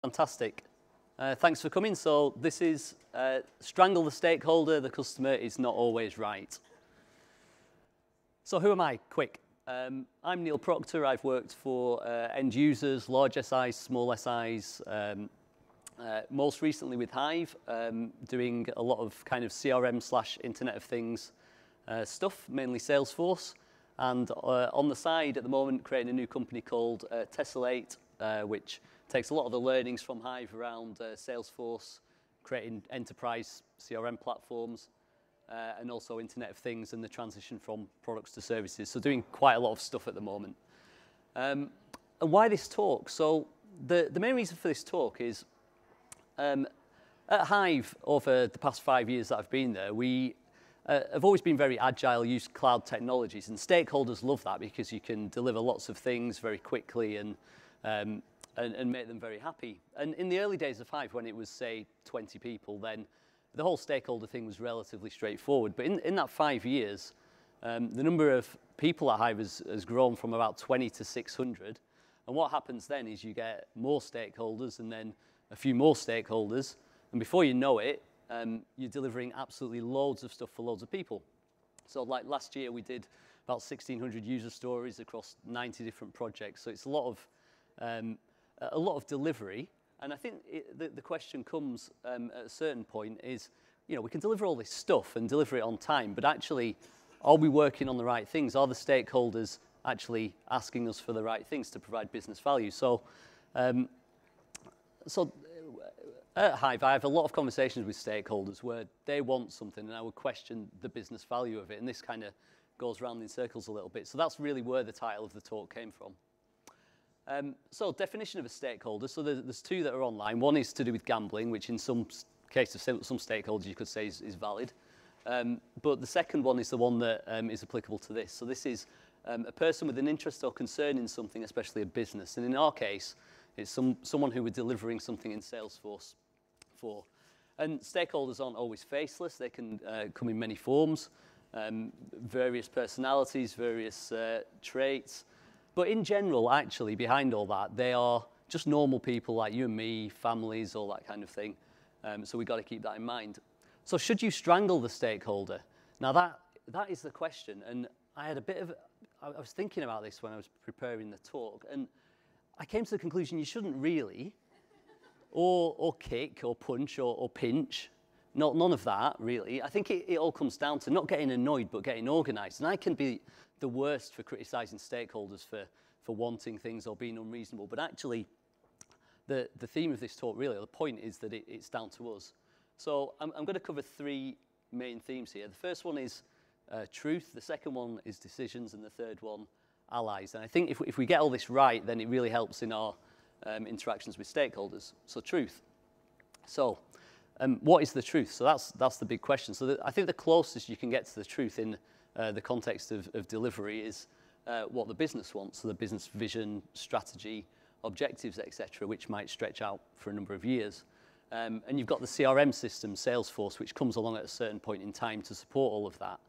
Fantastic. Thanks for coming. So this is Strangle the Stakeholder, the customer is not always right. So who am I? Quick. I'm Neil Procter. I've worked for end users, large SIs, small SIs, most recently with Hive, doing a lot of kind of CRM / Internet of Things stuff, mainly Salesforce. And on the side at the moment, creating a new company called Tessellate, which takes a lot of the learnings from Hive around Salesforce, creating enterprise CRM platforms, and also Internet of Things and the transition from products to services. So doing quite a lot of stuff at the moment. And why this talk? So the main reason for this talk is at Hive, over the past 5 years that I've been there, we have always been very agile, used cloud technologies, and stakeholders love that because you can deliver lots of things very quickly and make them very happy. And in the early days of Hive, when it was, say, 20 people, then the whole stakeholder thing was relatively straightforward. But in that 5 years, the number of people at Hive has grown from about 20 to 600. And what happens then is you get more stakeholders and then a few more stakeholders. And before you know it, you're delivering absolutely loads of stuff for loads of people. So like last year, we did about 1,600 user stories across 90 different projects. So it's a lot of delivery. And I think the question comes at a certain point is, you know, we can deliver all this stuff and deliver it on time, but actually, are we working on the right things? Are the stakeholders actually asking us for the right things to provide business value? So at Hive, I have a lot of conversations with stakeholders where they want something and I would question the business value of it. And this kind of goes around in circles a little bit. So that's really where the title of the talk came from. So definition of a stakeholder. So there's two that are online. One is to do with gambling, which in some cases, some stakeholders you could say is valid. But the second one is the one that is applicable to this. So this is a person with an interest or concern in something, especially a business. And in our case, it's someone who we're delivering something in Salesforce for. And stakeholders aren't always faceless. They can come in many forms, various personalities, various traits. But in general, actually, behind all that, they are just normal people like you and me, families, all that kind of thing. So we've got to keep that in mind. So should you strangle the stakeholder? Now, that is the question. And I was thinking about this when I was preparing the talk. And I came to the conclusion you shouldn't really, or kick, or punch, or pinch. None of that, really. I think it all comes down to not getting annoyed, but getting organized. And I can be the worst for criticizing stakeholders for wanting things or being unreasonable. But actually, the theme of this talk, really, the point is that it's down to us. So I'm going to cover three main themes here. The first one is truth. The second one is decisions. And the third one, allies. And I think if we get all this right, then it really helps in our interactions with stakeholders. So truth. So what is the truth? So that's the big question. So I think the closest you can get to the truth in the context of delivery is what the business wants. So the business vision, strategy, objectives, etc., which might stretch out for a number of years. And you've got the CRM system, Salesforce, which comes along at a certain point in time to support all of that.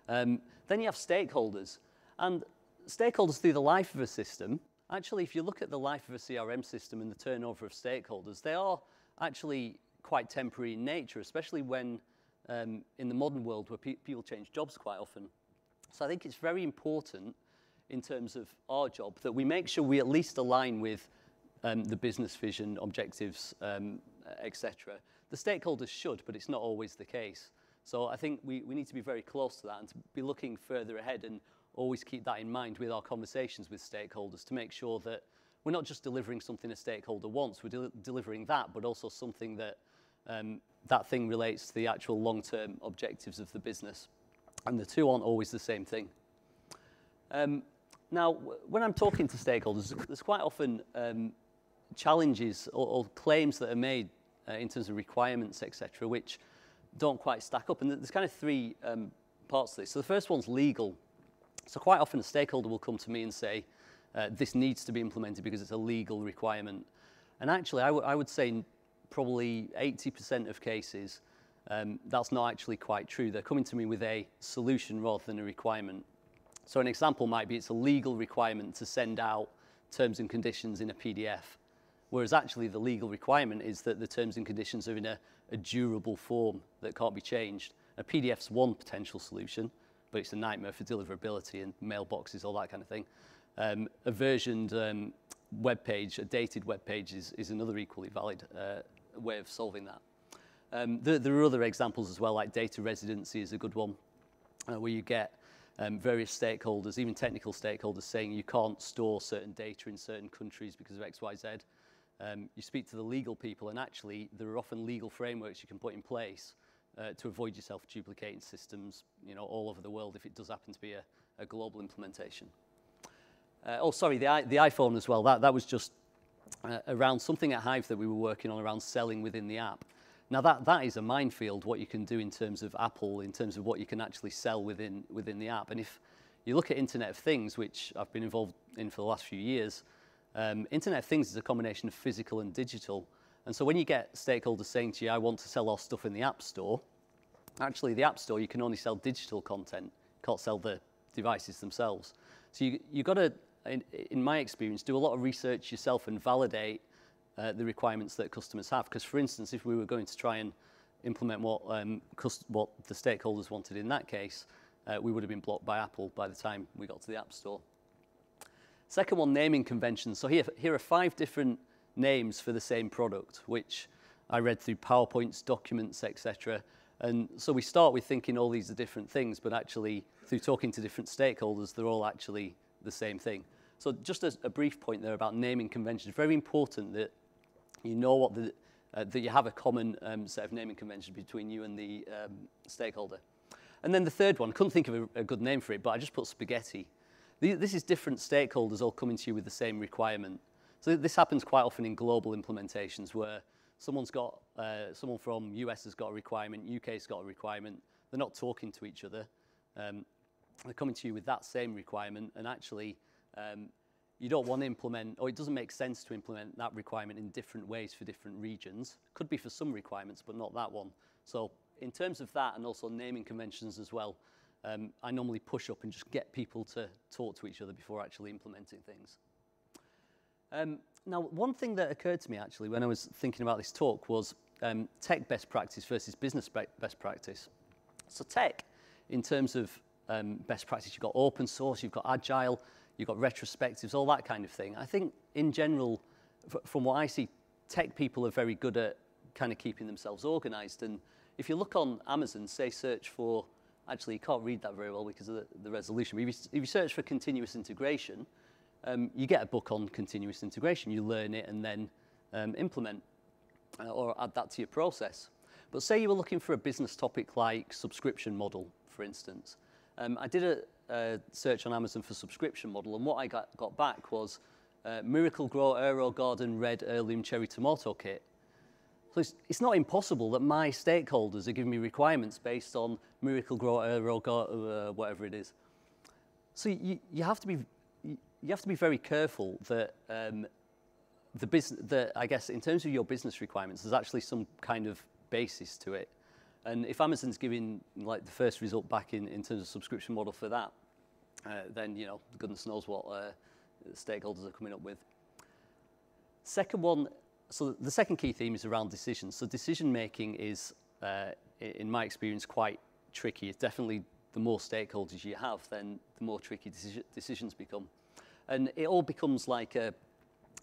Then you have stakeholders. And stakeholders through the life of a system, actually, if you look at the life of a CRM system and the turnover of stakeholders, they are actually quite temporary in nature, especially when in the modern world where people change jobs quite often. So I think it's very important in terms of our job that we make sure we at least align with the business vision, objectives, etc. The stakeholders should, but it's not always the case. So I think we need to be very close to that and to be looking further ahead and always keep that in mind with our conversations with stakeholders to make sure that we're not just delivering something a stakeholder wants, we're delivering that, but also something that that thing relates to the actual long-term objectives of the business. And the two aren't always the same thing. Now, when I'm talking to stakeholders, there's quite often challenges or claims that are made in terms of requirements, etc., which don't quite stack up. And there's kind of three parts to this. So the first one's legal. So quite often a stakeholder will come to me and say, this needs to be implemented because it's a legal requirement. And actually, I would say probably 80% of cases, that's not actually quite true. They're coming to me with a solution rather than a requirement. So an example might be it's a legal requirement to send out terms and conditions in a PDF, whereas actually the legal requirement is that the terms and conditions are in a durable form that can't be changed. A PDF's one potential solution, but it's a nightmare for deliverability and mailboxes, all that kind of thing. A versioned web page, a dated web page is another equally valid way of solving that. There are other examples as well, like data residency is a good one, where you get various stakeholders, even technical stakeholders, saying you can't store certain data in certain countries because of X, Y, Z. You speak to the legal people, and actually there are often legal frameworks you can put in place to avoid yourself duplicating systems, all over the world if it does happen to be a global implementation. Oh, sorry, the iPhone as well. That was just around something at Hive that we were working on around selling within the app. Now that is a minefield, what you can do in terms of Apple, in terms of what you can actually sell within the app. And if you look at Internet of Things, which I've been involved in for the last few years, Internet of Things is a combination of physical and digital. And so when you get stakeholders saying to you, I want to sell our stuff in the App Store, actually the App Store, you can only sell digital content, can't sell the devices themselves. So you've got to, in my experience, do a lot of research yourself and validate the requirements that customers have. Because for instance, if we were going to try and implement what the stakeholders wanted in that case, we would have been blocked by Apple by the time we got to the App Store. Second one, naming conventions. So here are 5 different names for the same product, which I read through PowerPoints, documents, etc. And so we start with thinking all these are different things, but actually through talking to different stakeholders, they're all actually the same thing. So just a brief point there about naming conventions. Very important that you know what that you have a common set of naming conventions between you and the stakeholder. And then the third one, couldn't think of a good name for it, but I just put spaghetti. This is different stakeholders all coming to you with the same requirement. So this happens quite often in global implementations where someone from US has got a requirement, UK's got a requirement. They're not talking to each other. They're coming to you with that same requirement, and actually you don't want to implement, or it doesn't make sense to implement that requirement in different ways for different regions. Could be for some requirements, but not that one. So in terms of that, and also naming conventions as well, I normally push up and just get people to talk to each other before actually implementing things. Now, one thing that occurred to me actually when I was thinking about this talk was tech best practice versus business best practice. So tech, in terms of best practice, you've got open source, you've got agile, you've got retrospectives, all that kind of thing. I think in general, from what I see, tech people are very good at kind of keeping themselves organized. And if you look on Amazon, say search for, actually you can't read that very well because of the resolution, but if you search for continuous integration, you get a book on continuous integration. You learn it and then implement or add that to your process. But say you were looking for a business topic like subscription model, for instance. I did a search on Amazon for subscription model, and what I got back was Miracle Grow Aero Garden Red Heirloom Cherry Tomato Kit. So it's not impossible that my stakeholders are giving me requirements based on Miracle Grow Aero Garden, whatever it is. So you have to be very careful that I guess in terms of your business requirements, there's actually some kind of basis to it. And if Amazon's giving like the first result back in terms of subscription model for that, then goodness knows what stakeholders are coming up with. Second one, so the second key theme is around decisions. So decision making is, in my experience, quite tricky. It's definitely the more stakeholders you have, then the more tricky decisions become. And it all becomes like a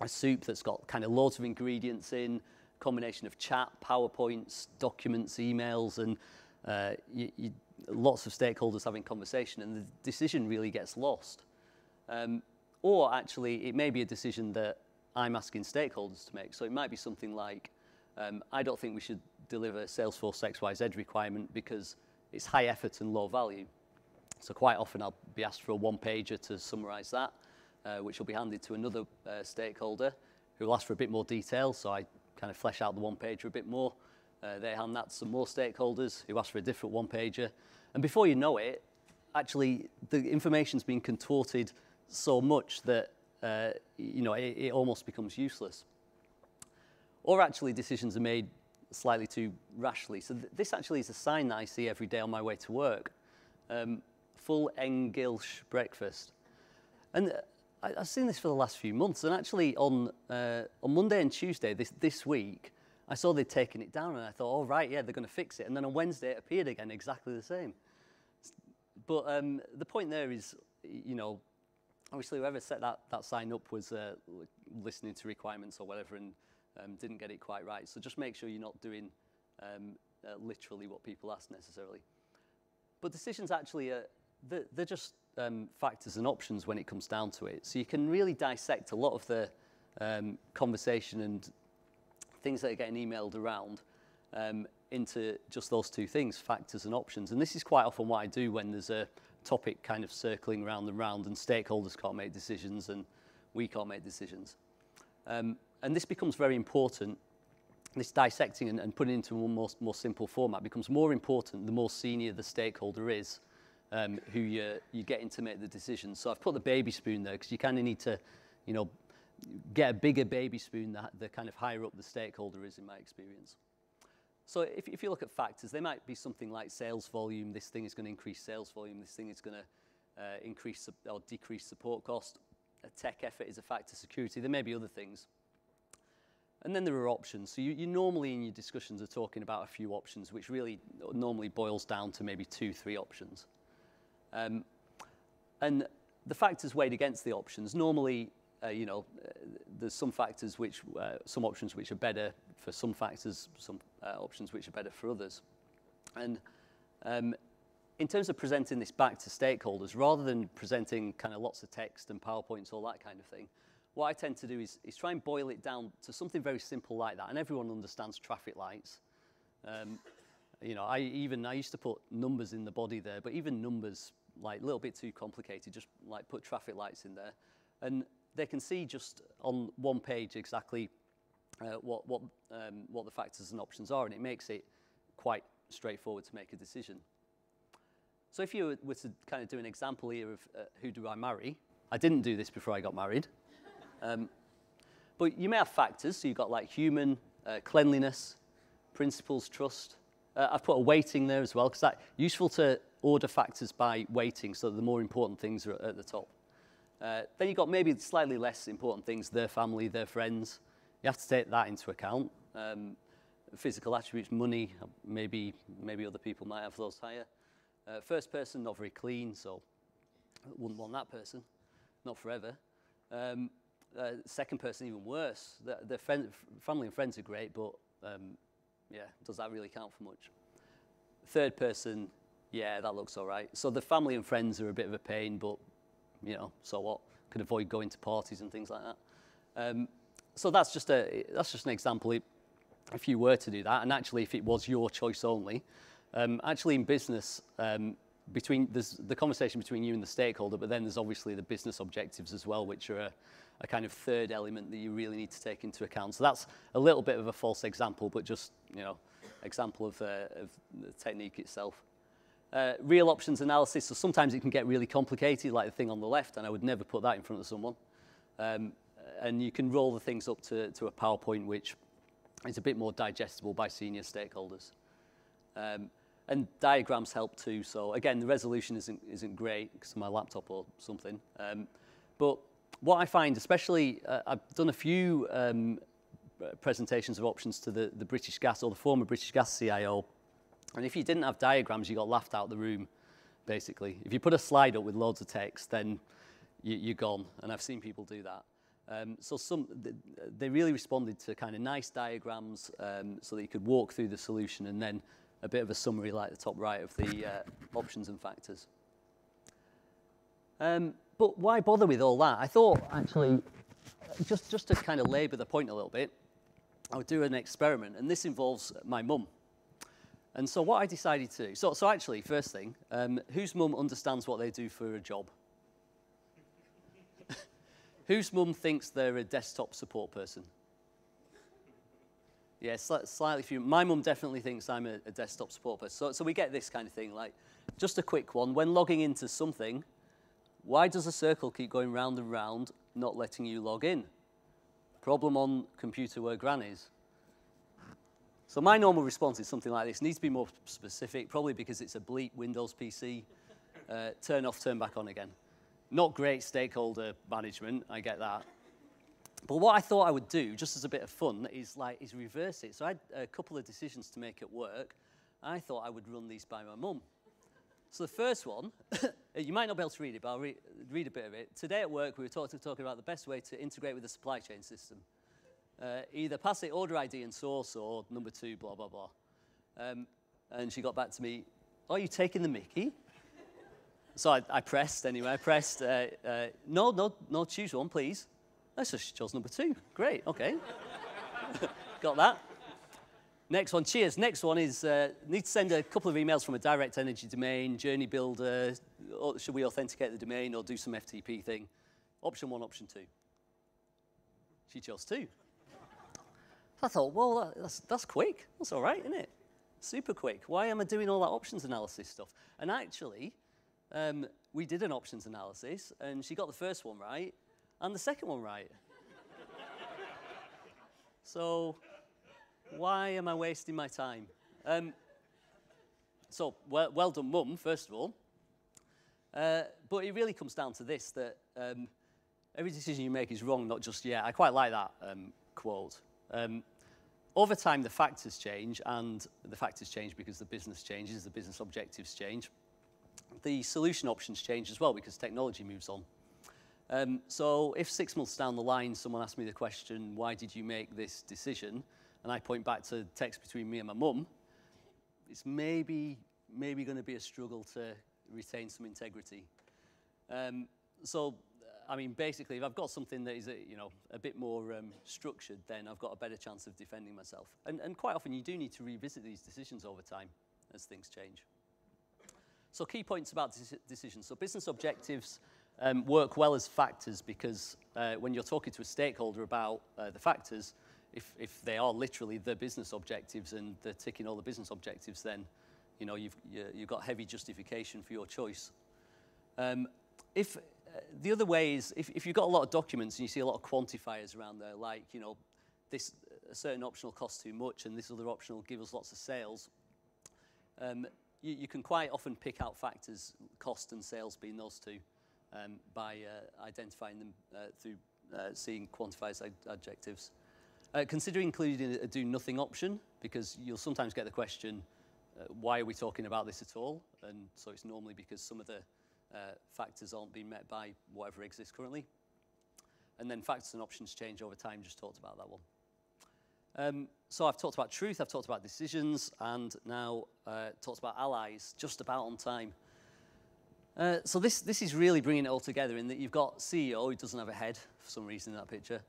soup that's got kind of loads of ingredients in, combination of chat, PowerPoints, documents, emails, and lots of stakeholders having conversation, and the decision really gets lost. Or actually, it may be a decision that I'm asking stakeholders to make. So it might be something like, I don't think we should deliver Salesforce XYZ requirement because it's high effort and low value. So quite often I'll be asked for a one-pager to summarize that, which will be handed to another stakeholder who will ask for a bit more detail. So I kind of flesh out the one-pager a bit more. They hand that to some more stakeholders who ask for a different one-pager. And before you know it, actually the information's been contorted so much that it almost becomes useless. Or actually decisions are made slightly too rashly. So this actually is a sign that I see every day on my way to work. Full English breakfast. And I've seen this for the last few months, and actually on Monday and Tuesday this week, I saw they'd taken it down, and I thought, oh, right, yeah, they're going to fix it. And then on Wednesday, it appeared again, exactly the same. But the point there is, you know, obviously whoever set that sign up was listening to requirements or whatever and didn't get it quite right. So just make sure you're not doing literally what people ask necessarily. But decisions actually, they're just factors and options when it comes down to it. So you can really dissect a lot of the conversation and things that are getting emailed around into just those two things, factors and options. And this is quite often what I do when there's a topic kind of circling round and round and stakeholders can't make decisions and we can't make decisions. And this becomes very important. This dissecting and putting it into a more simple format becomes more important the more senior the stakeholder is who you're getting to make the decision. So I've put the baby spoon there because you kind of need to, you know, get a bigger baby spoon the kind of higher up the stakeholder is in my experience. So if you look at factors, they might be something like sales volume. This thing is going to increase sales volume. This thing is going to increase or decrease support cost. A tech effort is a factor. Security. There may be other things. And then there are options. So you normally in your discussions are talking about a few options, which really normally boils down to maybe 2-3 options. And the factors weighed against the options. Normally, you know, there's some factors which, some options which are better for some factors, some options which are better for others. And in terms of presenting this back to stakeholders, rather than presenting kind of lots of text and PowerPoints, all that kind of thing, what I tend to do is try and boil it down to something very simple like that. And everyone understands traffic lights. You know, I used to put numbers in the body there, but even numbers, like a little bit too complicated, just like put traffic lights in there. And they can see just on one page exactly what the factors and options are, and it makes it quite straightforward to make a decision. So if you were to kind of do an example here of who do I marry, I didn't do this before I got married. But you may have factors, so you've got like human, cleanliness, principles, trust. I've put a weighting there as well, because that's useful to order factors by weighting, so that the more important things are at the top. Then you've got maybe slightly less important things, their family, their friends. You have to take that into account. Physical attributes, money, maybe other people might have those higher. First person, not very clean, so I wouldn't want that person, not forever. Second person, even worse. Their family and friends are great, but yeah, does that really count for much? Third person, yeah, that looks all right. So the family and friends are a bit of a pain, but you know, so what? Could avoid going to parties and things like that. So that's just an example. If you were to do that, and actually, if it was your choice only, actually in business, there's the conversation between you and the stakeholder, but then there's obviously the business objectives as well, which are a kind of third element that you really need to take into account. So that's a little bit of a false example, but just, you know, example of the technique itself. Real options analysis, so sometimes it can get really complicated, like the thing on the left, and I would never put that in front of someone. And you can roll the things up to a PowerPoint, which is a bit more digestible by senior stakeholders. And diagrams help too. So again, the resolution isn't great because of my laptop or something. But what I find, especially, I've done a few presentations of options to the British Gas or the former British Gas CIO. And if you didn't have diagrams, you got laughed out of the room, basically. If you put a slide up with loads of text, then you're gone. And I've seen people do that. So they really responded to kind of nice diagrams so that you could walk through the solution and then a bit of a summary like the top right of the options and factors. But why bother with all that? I thought, actually, just to kind of labour the point a little bit, I would do an experiment, and this involves my mum. And so what I decided to do, so actually, first thing, whose mum understands what they do for a job? Whose mum thinks they're a desktop support person? Yeah, slightly few. My mum definitely thinks I'm a desktop support person. So we get this kind of thing, like, just a quick one. When logging into something, why does a circle keep going round and round, not letting you log in? Problem on computer where Gran is. So my normal response is something like this. It needs to be more specific, probably because it's a bleep Windows PC. Turn off, turn back on again. Not great stakeholder management, I get that. But what I thought I would do, just as a bit of fun, is reverse it. So I had a couple of decisions to make at work. I thought I would run these by my mum. So the first one, you might not be able to read it, but I'll read a bit of it. Today at work, we were talking about the best way to integrate with the supply chain system. Either pass it order ID and source, or number 2, blah, blah, blah. And she got back to me, are you taking the mickey? So I pressed anyway. I pressed, no, choose one, please. So she chose number 2. Great, okay. Got that. Next one, cheers. Next one is, need to send a couple of emails from a direct energy domain, journey builder, or should we authenticate the domain or do some FTP thing? Option 1, option 2. She chose 2. I thought, well, that's quick. That's all right, isn't it? Super quick. Why am I doing all that options analysis stuff? And actually, we did an options analysis, and she got the first one right, and the second one right. So why am I wasting my time? So well done, Mum, first of all. But it really comes down to this, that every decision you make is wrong, not just yet. I quite like that quote. Over time, the factors change, and the factors change because the business changes, the business objectives change. The solution options change as well because technology moves on. So if 6 months down the line, someone asks me the question, why did you make this decision? And I point back to text between me and my mum, it's maybe going to be a struggle to retain some integrity. So, I mean, basically, if I've got something that is, a bit more structured, then I've got a better chance of defending myself. And quite often, you do need to revisit these decisions over time as things change. So key points about decisions. So business objectives work well as factors because when you're talking to a stakeholder about the factors, if they are literally the business objectives and they're ticking all the business objectives, then you've got heavy justification for your choice. The other way is if you've got a lot of documents and you see a lot of quantifiers around there, like this a certain option will cost too much and this other option will give us lots of sales. You can quite often pick out factors, cost and sales being those two, by identifying them through seeing quantifiers adjectives. Consider including a do nothing option, because you'll sometimes get the question, why are we talking about this at all? And so it's normally because some of the factors aren't being met by whatever exists currently. And then factors and options change over time, just talked about that one. So I've talked about truth, I've talked about decisions, and now talked about allies, just about on time. So this is really bringing it all together in that you've got CEO who doesn't have a head for some reason in that picture.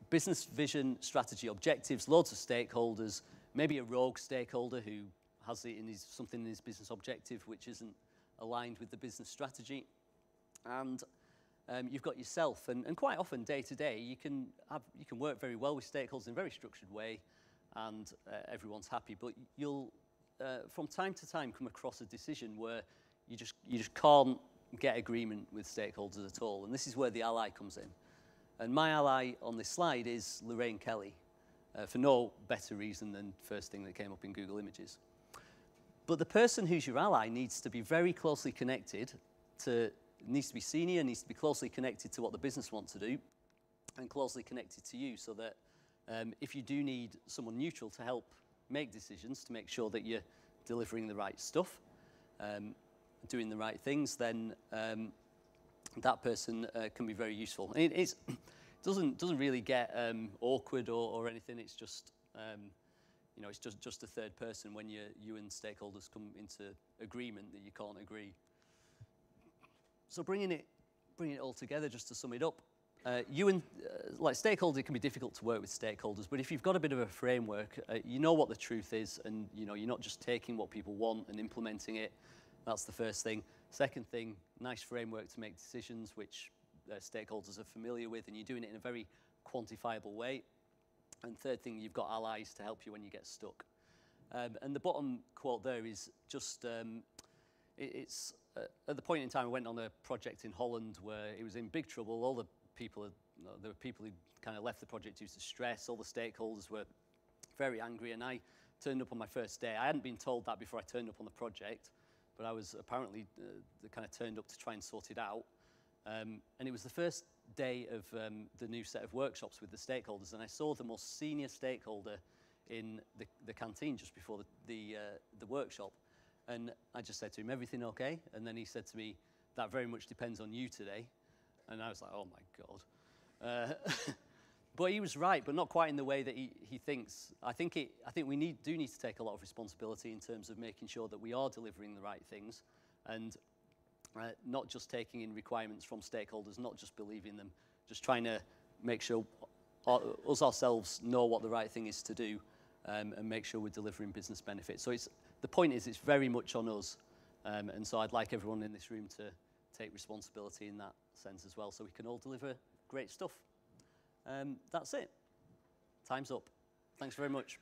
Business vision, strategy, objectives, loads of stakeholders, maybe a rogue stakeholder who has something in his business objective which isn't aligned with the business strategy. And you've got yourself, and quite often day to day you can work very well with stakeholders in a very structured way, and everyone's happy. But you'll from time to time come across a decision where you just can't get agreement with stakeholders at all, and this is where the ally comes in. And my ally on this slide is Lorraine Kelly, for no better reason than first thing that came up in Google Images. But the person who's your ally needs to be very closely connected needs to be senior, needs to be closely connected to what the business wants to do, and closely connected to you, so that if you do need someone neutral to help make decisions, to make sure that you're delivering the right stuff, doing the right things, then that person can be very useful. And it doesn't really get awkward or anything. It's just it's just a third person when you and stakeholders come into agreement that you can't agree. So bringing it all together, just to sum it up, stakeholders, it can be difficult to work with stakeholders, but if you've got a bit of a framework, you know what the truth is, and you're not just taking what people want and implementing it. That's the first thing. Second thing, nice framework to make decisions which stakeholders are familiar with, and you're doing it in a very quantifiable way. And third thing, you've got allies to help you when you get stuck. And the bottom quote there is just, it's at the point in time I went on a project in Holland where it was in big trouble. All the people, there were people who kind of left the project due to stress. All the stakeholders were very angry, and I turned up on my first day. I hadn't been told that before I turned up on the project, but I was apparently kind of turned up to try and sort it out. And it was the first day of the new set of workshops with the stakeholders, and I saw the most senior stakeholder in the canteen just before the workshop. And I just said to him, everything okay? And then he said to me, that very much depends on you today. And I was like, oh my God. But he was right, but not quite in the way that he thinks. I think we do need to take a lot of responsibility in terms of making sure that we are delivering the right things, and not just taking in requirements from stakeholders, not just believing them, just trying to make sure us ourselves know what the right thing is to do, and make sure we're delivering business benefits. So the point is, it's very much on us, and so I'd like everyone in this room to take responsibility in that sense as well, so we can all deliver great stuff. That's it. Time's up. Thanks very much.